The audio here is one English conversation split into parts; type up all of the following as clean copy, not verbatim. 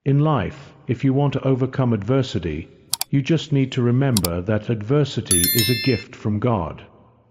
In life, if you want to overcome adversity, you just need to remember that adversity is a gift from God.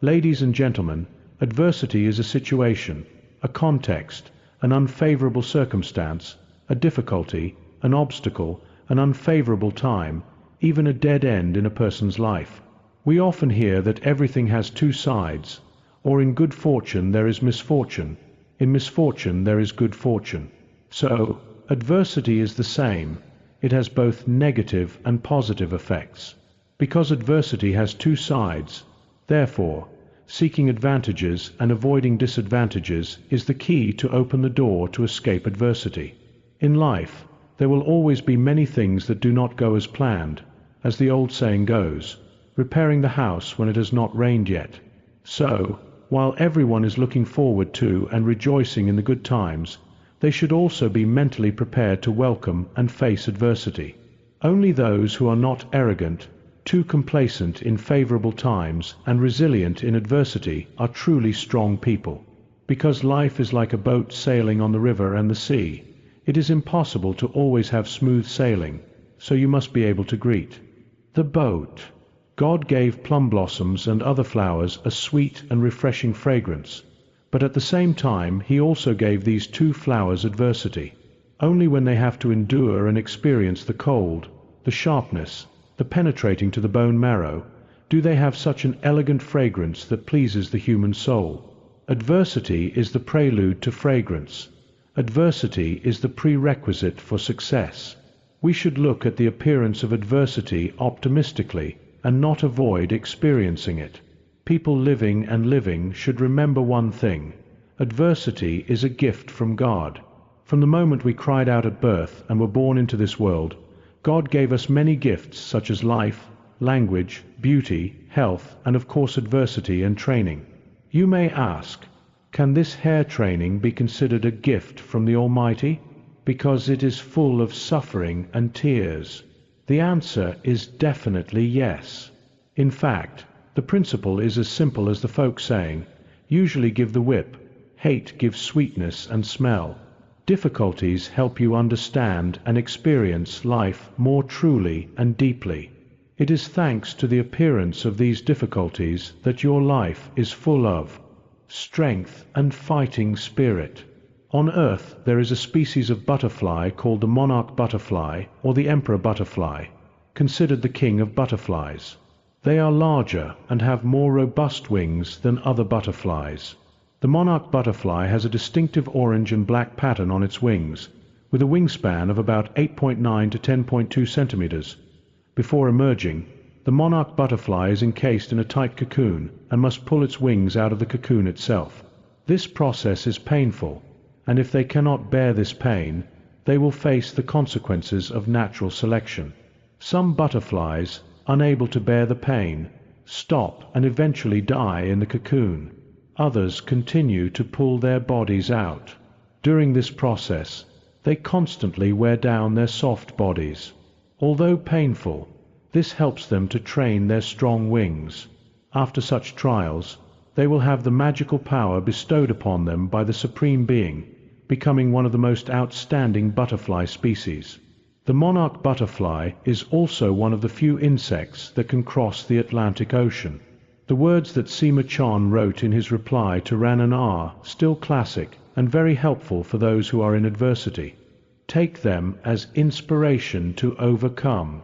Ladies and gentlemen, adversity is a situation, a context, an unfavorable circumstance, a difficulty, an obstacle, an unfavorable time, even a dead end in a person's life. We often hear that everything has two sides, or in good fortune there is misfortune, in misfortune there is good fortune. So, adversity is the same. It has both negative and positive effects. Because adversity has two sides, therefore, seeking advantages and avoiding disadvantages is the key to open the door to escape adversity. In life, there will always be many things that do not go as planned, as the old saying goes, repairing the house when it has not rained yet. So, while everyone is looking forward to and rejoicing in the good times, they should also be mentally prepared to welcome and face adversity. Only those who are not arrogant, too complacent in favorable times, and resilient in adversity are truly strong people. Because life is like a boat sailing on the river and the sea, it is impossible to always have smooth sailing, so you must be able to greet the boat. God gave plum blossoms and other flowers a sweet and refreshing fragrance, but at the same time He also gave these two flowers adversity. Only when they have to endure and experience the cold, the sharpness, the penetrating to the bone marrow, do they have such an elegant fragrance that pleases the human soul. Adversity is the prelude to fragrance. Adversity is the prerequisite for success. We should look at the appearance of adversity optimistically and not avoid experiencing it. People living and living should remember one thing: adversity is a gift from God. From the moment we cried out at birth and were born into this world, God gave us many gifts such as life, language, beauty, health, and of course adversity and training. You may ask, can this hair training be considered a gift from the Almighty? Because it is full of suffering and tears. The answer is definitely yes. In fact, the principle is as simple as the folk saying, usually give the whip, hate gives sweetness and smell. Difficulties help you understand and experience life more truly and deeply. It is thanks to the appearance of these difficulties that your life is full of strength and fighting spirit. On Earth there is a species of butterfly called the monarch butterfly or the emperor butterfly, considered the king of butterflies. They are larger and have more robust wings than other butterflies. The monarch butterfly has a distinctive orange and black pattern on its wings, with a wingspan of about 8.9 to 10.2 centimeters. Before emerging, the monarch butterfly is encased in a tight cocoon and must pull its wings out of the cocoon itself. This process is painful, and if they cannot bear this pain, they will face the consequences of natural selection. Some butterflies, unable to bear the pain, stop and eventually die in the cocoon. Others continue to pull their bodies out. During this process, they constantly wear down their soft bodies. Although painful, this helps them to train their strong wings. After such trials, they will have the magical power bestowed upon them by the Supreme Being, becoming one of the most outstanding butterfly species. The monarch butterfly is also one of the few insects that can cross the Atlantic Ocean. The words that Sima Chan wrote in his reply to Ranan are still classic and very helpful for those who are in adversity. Take them as inspiration to overcome.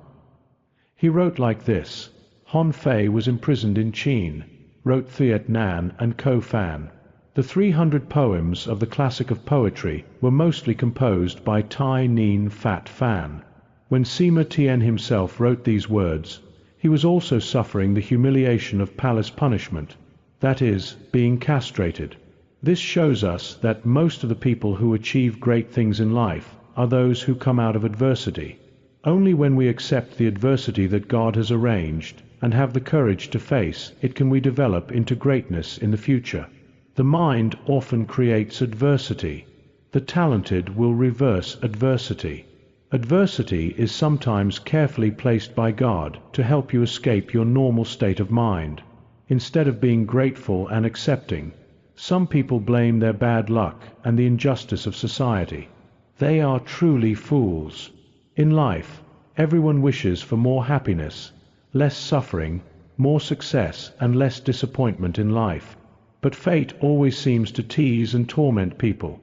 He wrote like this: Hon Fei was imprisoned in Qin, wrote Thiet Nan and Ko Fan. The 300 poems of the classic of poetry were mostly composed by Tai Nien Fat Fan. When Sima Tian himself wrote these words, he was also suffering the humiliation of palace punishment, that is, being castrated. This shows us that most of the people who achieve great things in life are those who come out of adversity. Only when we accept the adversity that God has arranged and have the courage to face it can we develop into greatness in the future. The mind often creates adversity. The talented will reverse adversity. Adversity is sometimes carefully placed by God to help you escape your normal state of mind. Instead of being grateful and accepting, some people blame their bad luck and the injustice of society. They are truly fools. In life, everyone wishes for more happiness, less suffering, more success, and less disappointment in life. But fate always seems to tease and torment people,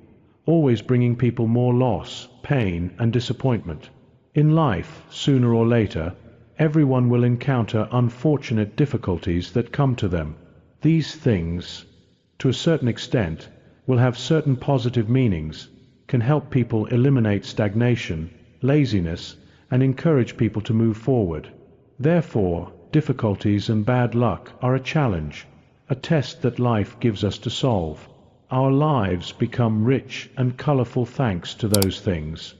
always bringing people more loss, pain, and disappointment. In life, sooner or later, everyone will encounter unfortunate difficulties that come to them. These things, to a certain extent, will have certain positive meanings, can help people eliminate stagnation, laziness, and encourage people to move forward. Therefore, difficulties and bad luck are a challenge, a test that life gives us to solve. Our lives become rich and colorful thanks to those things.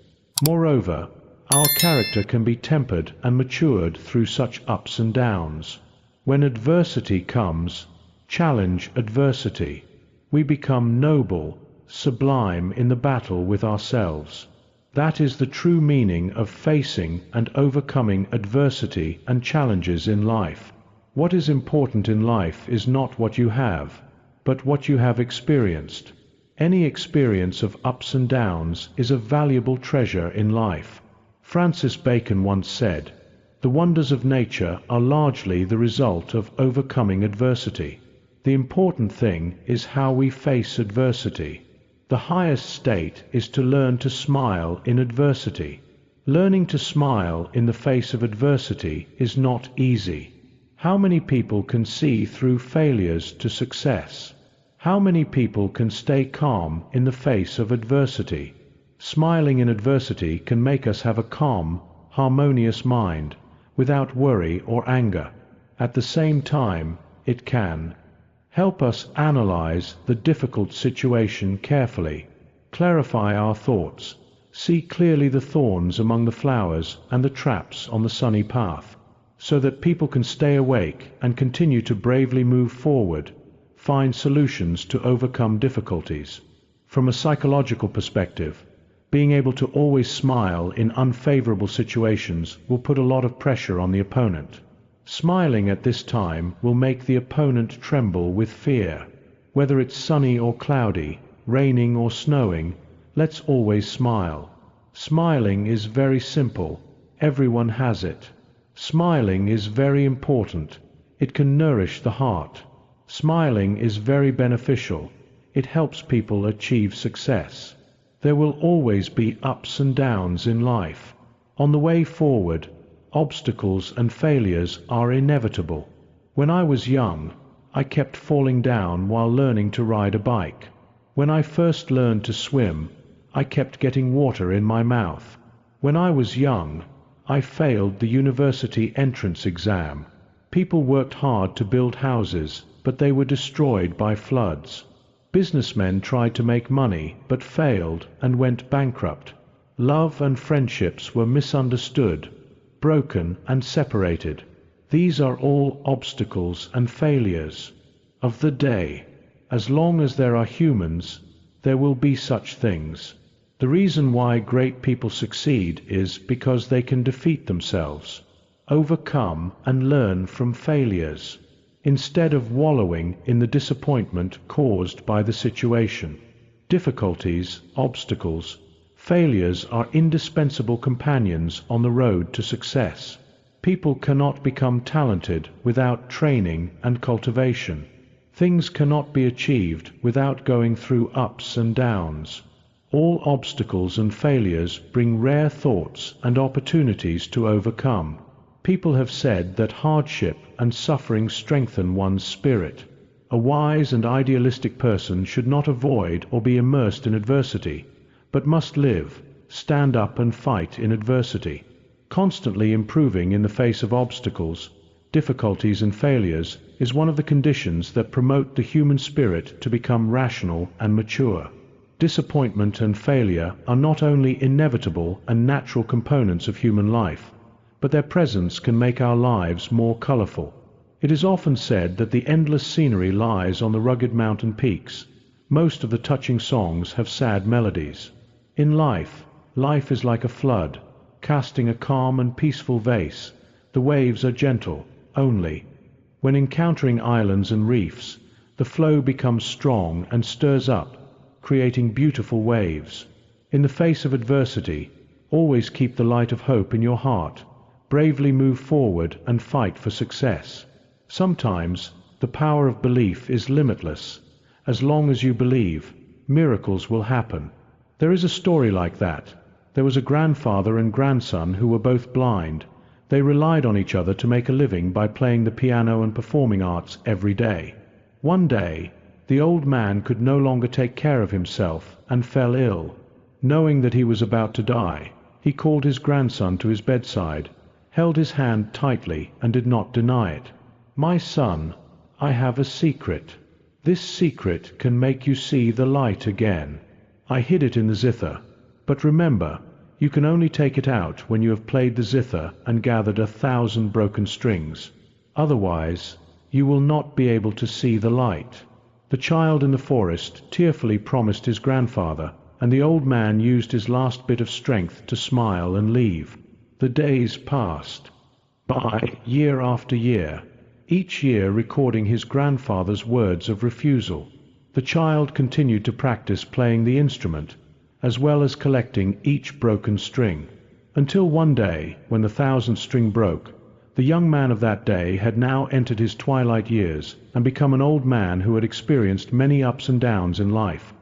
Moreover, our character can be tempered and matured through such ups and downs. When adversity comes, challenge adversity. We become noble, sublime in the battle with ourselves. That is the true meaning of facing and overcoming adversity and challenges in life. What is important in life is not what you have, but what you have experienced. Any experience of ups and downs is a valuable treasure in life. Francis Bacon once said, "The wonders of nature are largely the result of overcoming adversity. The important thing is how we face adversity." The highest state is to learn to smile in adversity. Learning to smile in the face of adversity is not easy. How many people can see through failures to success? How many people can stay calm in the face of adversity? Smiling in adversity can make us have a calm, harmonious mind, without worry or anger. At the same time, it can help us analyze the difficult situation carefully, clarify our thoughts, see clearly the thorns among the flowers and the traps on the sunny path, so that people can stay awake and continue to bravely move forward, find solutions to overcome difficulties. From a psychological perspective, being able to always smile in unfavorable situations will put a lot of pressure on the opponent. Smiling at this time will make the opponent tremble with fear. Whether it's sunny or cloudy, raining or snowing, let's always smile. Smiling is very simple. Everyone has it. Smiling is very important. It can nourish the heart. Smiling is very beneficial. It helps people achieve success. There will always be ups and downs in life. On the way forward, obstacles and failures are inevitable. When I was young, I kept falling down while learning to ride a bike. When I first learned to swim, I kept getting water in my mouth. When I was young, I failed the university entrance exam. People worked hard to build houses, but they were destroyed by floods. Businessmen tried to make money, but failed and went bankrupt. Love and friendships were misunderstood, broken and separated. These are all obstacles and failures of the day. As long as there are humans, there will be such things. The reason why great people succeed is because they can defeat themselves, overcome and learn from failures, instead of wallowing in the disappointment caused by the situation. Difficulties, obstacles, failures are indispensable companions on the road to success. People cannot become talented without training and cultivation. Things cannot be achieved without going through ups and downs. All obstacles and failures bring rare thoughts and opportunities to overcome. People have said that hardship and suffering strengthen one's spirit. A wise and idealistic person should not avoid or be immersed in adversity, but must live, stand up and fight in adversity. Constantly improving in the face of obstacles, difficulties and failures is one of the conditions that promote the human spirit to become rational and mature. Disappointment and failure are not only inevitable and natural components of human life, but their presence can make our lives more colorful. It is often said that the endless scenery lies on the rugged mountain peaks. Most of the touching songs have sad melodies. In life, life is like a flood, casting a calm and peaceful vase. The waves are gentle, only. When encountering islands and reefs, the flow becomes strong and stirs up, creating beautiful waves. In the face of adversity, Always keep the light of hope in your heart. Bravely move forward and fight for success. Sometimes, the power of belief is limitless. As long as you believe, miracles will happen. There is a story like that. There was a grandfather and grandson who were both blind. They relied on each other to make a living by playing the piano and performing arts every day. One day, the old man could no longer take care of himself and fell ill. Knowing that he was about to die, he called his grandson to his bedside, held his hand tightly and did not deny it. "My son, I have a secret. This secret can make you see the light again. I hid it in the zither, but remember, you can only take it out when you have played the zither and gathered 1,000 broken strings. Otherwise, you will not be able to see the light." The child in the forest tearfully promised his grandfather, and the old man used his last bit of strength to smile and leave. The days passed by, year after year, each year recording his grandfather's words of refusal. The child continued to practice playing the instrument, as well as collecting each broken string, until one day, when the 1,000th string broke, the young man of that day had now entered his twilight years and become an old man who had experienced many ups and downs in life.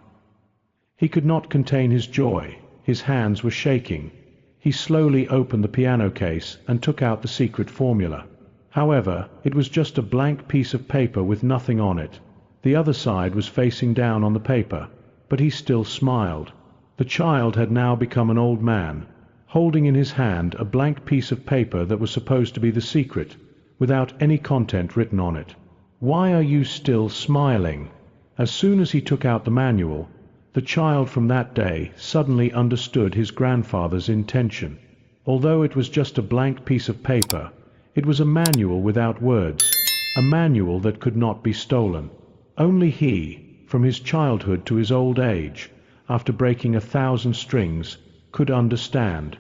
He could not contain his joy. His hands were shaking. He slowly opened the piano case and took out the secret formula. However, it was just a blank piece of paper with nothing on it. The other side was facing down on the paper, but he still smiled. The child had now become an old man, holding in his hand a blank piece of paper that was supposed to be the secret, without any content written on it. "Why are you still smiling?" As soon as he took out the manual, the child from that day suddenly understood his grandfather's intention. Although it was just a blank piece of paper, it was a manual without words, a manual that could not be stolen. Only he, from his childhood to his old age, after breaking 1,000 strings, could understand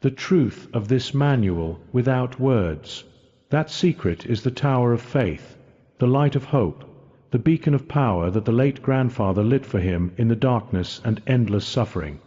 the truth of this manual without words. That secret is the tower of faith, the light of hope, the beacon of power that the late grandfather lit for him in the darkness and endless suffering.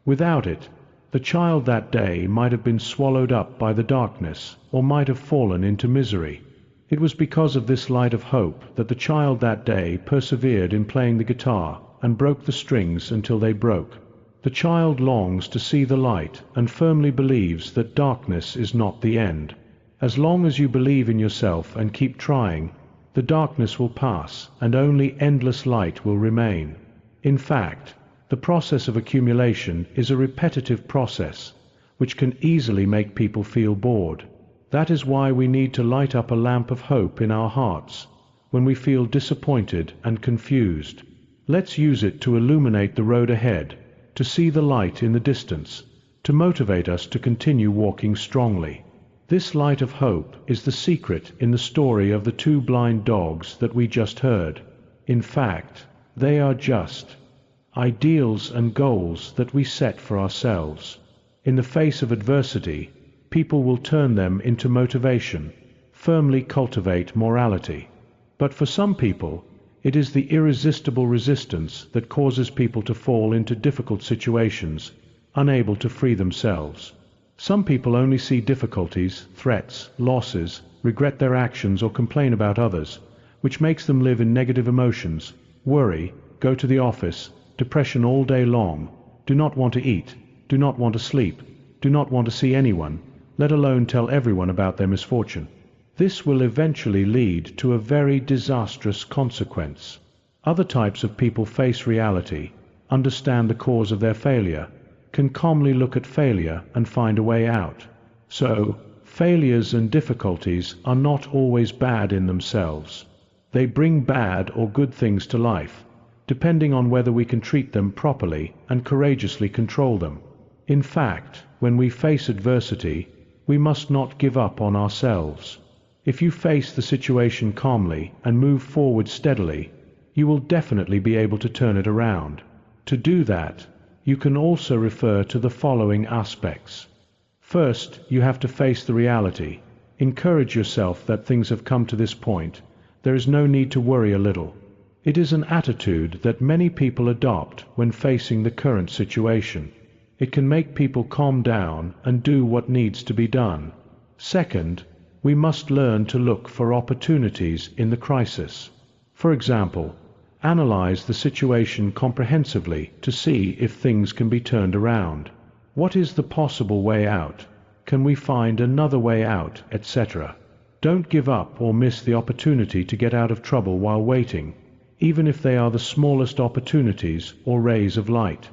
Without it, the child that day might have been swallowed up by the darkness, or might have fallen into misery. It was because of this light of hope that the child that day persevered in playing the guitar and broke the strings until they broke. The child longs to see the light and firmly believes that darkness is not the end. As long as you believe in yourself and keep trying, the darkness will pass and only endless light will remain. In fact, the process of accumulation is a repetitive process, which can easily make people feel bored. That is why we need to light up a lamp of hope in our hearts when we feel disappointed and confused. Let's use it to illuminate the road ahead, to see the light in the distance, to motivate us to continue walking strongly. This light of hope is the secret in the story of the two blind dogs that we just heard. In fact, they are just ideals and goals that we set for ourselves. In the face of adversity, people will turn them into motivation, firmly cultivate morality. But for some people, it is the irresistible resistance that causes people to fall into difficult situations, unable to free themselves. Some people only see difficulties, threats, losses, regret their actions or complain about others, which makes them live in negative emotions, worry, go to the office, depression all day long, do not want to eat, do not want to sleep, do not want to see anyone, let alone tell everyone about their misfortune. This will eventually lead to a very disastrous consequence. Other types of people face reality, understand the cause of their failure, can calmly look at failure and find a way out. So, failures and difficulties are not always bad in themselves. They bring bad or good things to life, depending on whether we can treat them properly and courageously control them. In fact, when we face adversity, we must not give up on ourselves. If you face the situation calmly and move forward steadily, you will definitely be able to turn it around. To do that, you can also refer to the following aspects. First, you have to face the reality. Encourage yourself that things have come to this point. There is no need to worry a little. It is an attitude that many people adopt when facing the current situation. It can make people calm down and do what needs to be done. Second, we must learn to look for opportunities in the crisis. For example, analyze the situation comprehensively to see if things can be turned around. What is the possible way out? Can we find another way out, etc.? Don't give up or miss the opportunity to get out of trouble while waiting, even if they are the smallest opportunities or rays of light.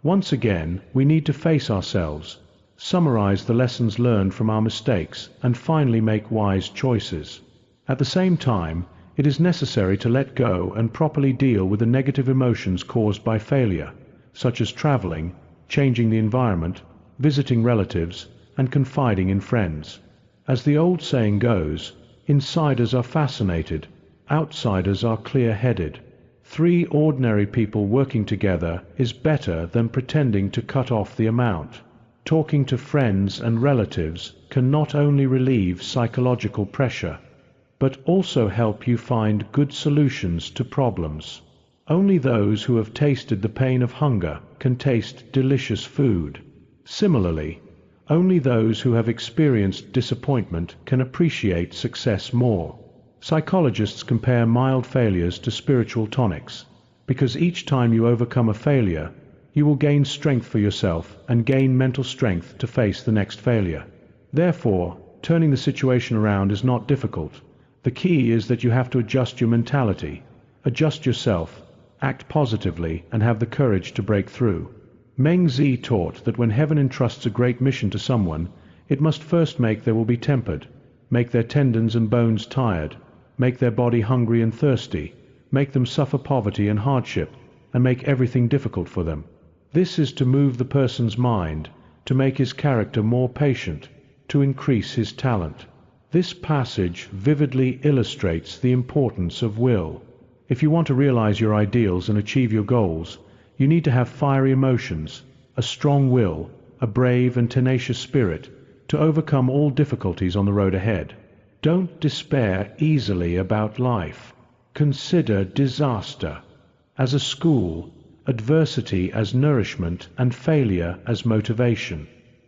Once again, we need to face ourselves, summarize the lessons learned from our mistakes, and finally make wise choices. At the same time, it is necessary to let go and properly deal with the negative emotions caused by failure, such as traveling, changing the environment, visiting relatives, and confiding in friends. As the old saying goes, insiders are fascinated, outsiders are clear-headed. 3 ordinary people working together is better than pretending to cut off the amount. Talking to friends and relatives can not only relieve psychological pressure, but also help you find good solutions to problems. Only those who have tasted the pain of hunger can taste delicious food. Similarly, only those who have experienced disappointment can appreciate success more. Psychologists compare mild failures to spiritual tonics, because each time you overcome a failure, you will gain strength for yourself and gain mental strength to face the next failure. Therefore, turning the situation around is not difficult. The key is that you have to adjust your mentality, adjust yourself, act positively, and have the courage to break through. Meng Zi taught that when heaven entrusts a great mission to someone, it must first make their will be tempered, make their tendons and bones tired, make their body hungry and thirsty, make them suffer poverty and hardship, and make everything difficult for them. This is to move the person's mind, to make his character more patient, to increase his talent. This passage vividly illustrates the importance of will. If you want to realize your ideals and achieve your goals, you need to have fiery emotions, a strong will, a brave and tenacious spirit to overcome all difficulties on the road ahead. Don't despair easily about life. Consider disaster as a school, adversity as nourishment, and failure as motivation.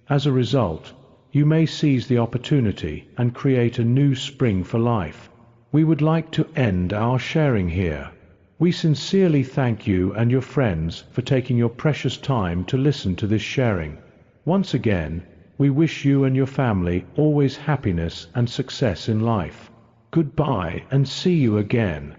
As a result, you may seize the opportunity and create a new spring for life. We would like to end our sharing here. We sincerely thank you and your friends for taking your precious time to listen to this sharing. Once again, we wish you and your family always happiness and success in life. Goodbye and see you again.